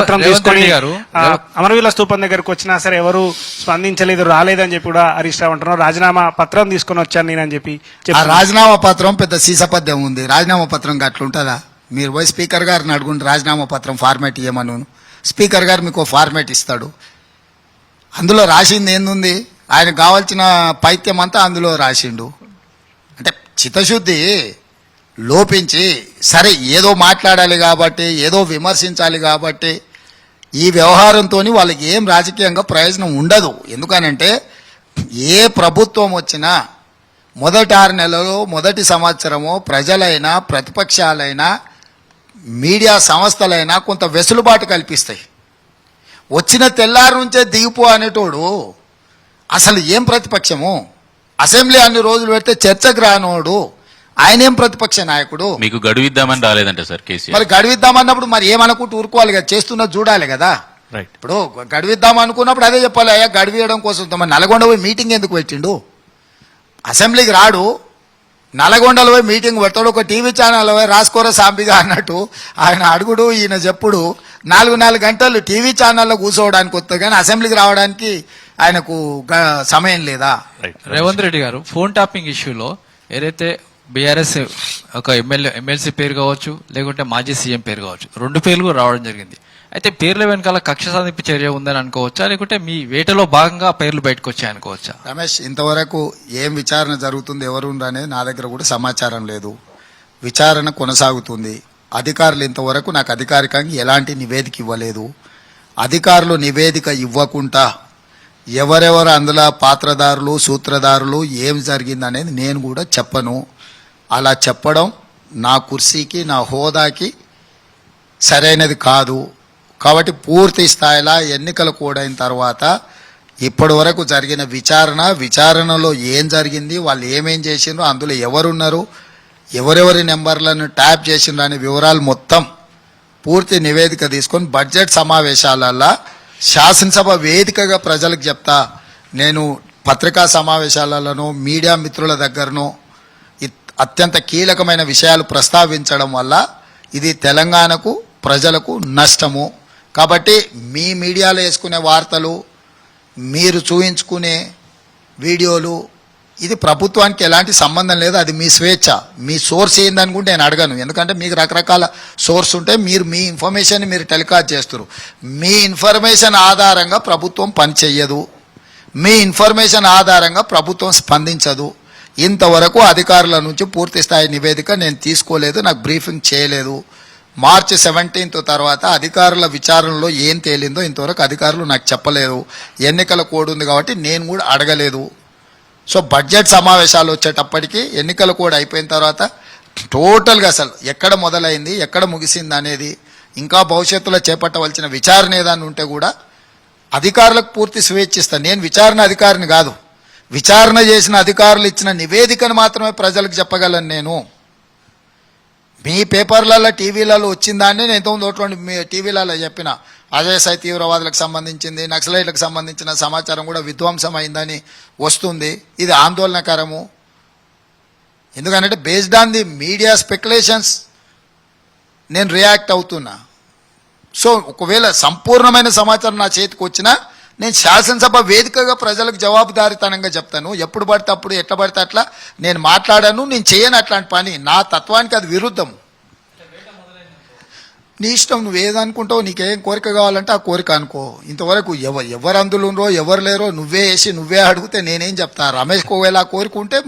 పత్రం తీసుకొని అమరవీల స్తూపం దగ్గరకు వచ్చినా సరే ఎవరు స్పందించలేదు, రాలేదని చెప్పి కూడా హరీష్ రావు అంటున్నారు. రాజీనామా పత్రం తీసుకొని వచ్చాను నేనని చెప్పి ఆ రాజీనామా పత్రం పెద్ద సీసపద్యం ఉంది. రాజీనామా పత్రం అట్లుంటుందా? మీరు పోయి స్పీకర్ గారిని అడుగుంటే రాజీనామా పత్రం ఫార్మాట్ ఇవ్వమను, స్పీకర్ గారు మీకు ఫార్మాట్ ఇస్తాడు. అందులో రాసింది ఏందుంది? ఆయనకు కావాల్సిన పైత్యం అంతా అందులో రాసిండు. అంటే చిత్తశుద్ధి లోపించి సరే ఏదో మాట్లాడాలి కాబట్టి, ఏదో విమర్శించాలి కాబట్టి ఈ వ్యవహారంతో వాళ్ళకి ఏం రాజకీయంగా ప్రయోజనం ఉండదు. ఎందుకనంటే ఏ ప్రభుత్వం వచ్చినా మొదటి 6 నెలలు, మొదటి సంవత్సరము ప్రజలైనా ప్రతిపక్షాలైనా మీడియా సంస్థలైనా కొంత వెసులుబాటు కల్పిస్తాయి. వచ్చిన తెల్లారి నుంచే దిగిపో అనేటోడు అసలు ఏం ప్రతిపక్షము? అసెంబ్లీ అన్ని రోజులు పెడితే చర్చకు రానోడు ఆయన ఏం ప్రతిపక్ష నాయకుడు? మీకు గడువిద్దామని రాలేదంట సార్ కేసీఆర్. మరి గడువిద్దామన్నప్పుడు మరి ఏమనుకుంటూ ఊరుకోవాలి కదా, చేస్తున్నది చూడాలి కదా. ఇప్పుడు గడువిద్దాం అనుకున్నప్పుడు అదే చెప్పాలి, అయ్యా గడివేయడం కోసం మరి నల్గొండ పోయి మీటింగ్ ఎందుకు పెట్టిండు? అసెంబ్లీకి రాడు, నల్గొండలో పోయి మీటింగ్ పెడతాడు. ఒక టీవీ ఛానల్ పోయి రాసుకోరా సాంబిగా అన్నట్టు ఆయన అడుగుడు, ఈయన చెప్పుడు. 4 గంటలు టీవీ ఛానల్లో కూర్చోవడానికి వస్తుంది కానీ అసెంబ్లీకి రావడానికి ఆయనకు సమయం లేదా? రేవంత్ రెడ్డి గారు ఫోన్ టాపింగ్ ఇష్యూలో ఏదైతే బీఆర్ఎస్ ఒక ఎమ్మెల్సీ పేరు కావచ్చు, లేకుంటే మాజీ సీఎం పేరు కావచ్చు, 2 పేర్లు రావడం జరిగింది. అయితే పేర్ల వెనకాల కక్ష సాధింపు చర్య ఉందని అనుకోవచ్చా, లేకుంటే మీ వేటలో భాగంగా పేర్లు బయటకు వచ్చాయి అనుకోవచ్చా? రమేష్, ఇంతవరకు ఏం విచారణ జరుగుతుంది, ఎవరు అనేది నా దగ్గర కూడా సమాచారం లేదు. విచారణ కొనసాగుతుంది. అధికారులు ఇంతవరకు నాకు అధికారికంగా ఎలాంటి నివేదిక ఇవ్వలేదు. అధికారులు నివేదిక ఇవ్వకుండా ఎవరెవరు అందులో పాత్రదారులు, సూత్రధారులు, ఏం జరిగిందనేది నేను కూడా చెప్పను. అలా చెప్పడం నా కుర్సీకి, నా హోదాకి సరైనది కాదు. కాబట్టి పూర్తి స్థాయిలో ఎన్నికలు కూడైన తర్వాత ఇప్పటి వరకు జరిగిన విచారణలో ఏం జరిగింది, వాళ్ళు ఏమేం చేసిండ్రు, అందులో ఎవరున్నారు, ఎవరెవరి నెంబర్లను ట్యాప్ చేసిండ్రు అనే వివరాలు మొత్తం పూర్తి నివేదిక తీసుకొని బడ్జెట్ సమావేశాలల్లో శాసనసభ వేదికగా ప్రజలకు చెప్తా. నేను పత్రికా సమావేశాలలోనూ మీడియా మిత్రుల దగ్గరనూ అత్యంత కీలకమైన విషయాలు ప్రస్తావించడం వల్ల ఇది తెలంగాణకు ప్రజలకు నష్టము. కాబట్టి మీ మీడియాలో వేసుకునే వార్తలు, మీరు చూయించుకునే వీడియోలు, ఇది ప్రభుత్వానికి ఎలాంటి సంబంధం లేదు. అది మీ స్వేచ్ఛ. మీ సోర్స్ ఏందనుకుంటే నేను అడగను. ఎందుకంటే మీకు రకరకాల సోర్స్ ఉంటే మీరు మీ ఇన్ఫర్మేషన్ మీరు టెలికాస్ట్ చేస్తారు. మీ ఇన్ఫర్మేషన్ ఆధారంగా ప్రభుత్వం పనిచేయదు. మీ ఇన్ఫర్మేషన్ ఆధారంగా ప్రభుత్వం స్పందించదు. ఇంతవరకు అధికారుల నుంచి పూర్తి స్థాయి నివేదిక నేను తీసుకోలేదు, నాకు బ్రీఫింగ్ చేయలేదు. మార్చి 17 తర్వాత అధికారుల విచారణలో ఏం తేలిందో ఇంతవరకు అధికారులు నాకు చెప్పలేదు. ఎన్నికల కోడ్ ఉంది కాబట్టి నేను కూడా అడగలేదు. సో బడ్జెట్ సమావేశాలు వచ్చేటప్పటికి ఎన్నికల కోడ్ అయిపోయిన తర్వాత టోటల్గా అసలు ఎక్కడ మొదలైంది, ఎక్కడ ముగిసింది అనేది, ఇంకా భవిష్యత్తులో చేపట్టవలసిన విచారణ ఏదైనా ఉంటే కూడా అధికారులకు పూర్తి స్వేచ్ఛ ఇస్తాను. నేను విచారణ అధికారిని కాదు. విచారణ చేసిన అధికారులు ఇచ్చిన నివేదికను మాత్రమే ప్రజలకు చెప్పగలను. నేను మీ పేపర్లలో, టీవీలలో వచ్చిందాన్ని నేను ఇంతకుముందు మీ టీవీలలో చెప్పిన అజయ్ తీవ్రవాదులకు సంబంధించింది, నక్సలైట్లకు సంబంధించిన సమాచారం కూడా విధ్వంసం అయిందని వస్తుంది. ఇది ఆందోళనకరము. ఎందుకంటే based on the media speculations నేను రియాక్ట్ అవుతున్నా. సో ఒకవేళ సంపూర్ణమైన సమాచారం నా చేతికి వచ్చినా నేను శాసనసభ వేదికగా ప్రజలకు జవాబుదారీతనంగా చెప్తాను. ఎప్పుడు పడితే అప్పుడు, ఎట్లా పడితే అట్లా నేను మాట్లాడాను, నేను చేయను అట్లాంటి పని. నా తత్వానికి అది విరుద్ధం. నీ ఇష్టం, నువ్వు ఏదనుకుంటావు, నీకేం కోరిక కావాలంటే ఆ కోరిక అనుకో. ఇంతవరకు ఎవరు అందులో ఎవరు లేరో నువ్వే వేసి నువ్వే అడిగితే నేనేం చెప్తా? రమేష్ కోవేలా కోరిక ఉంటే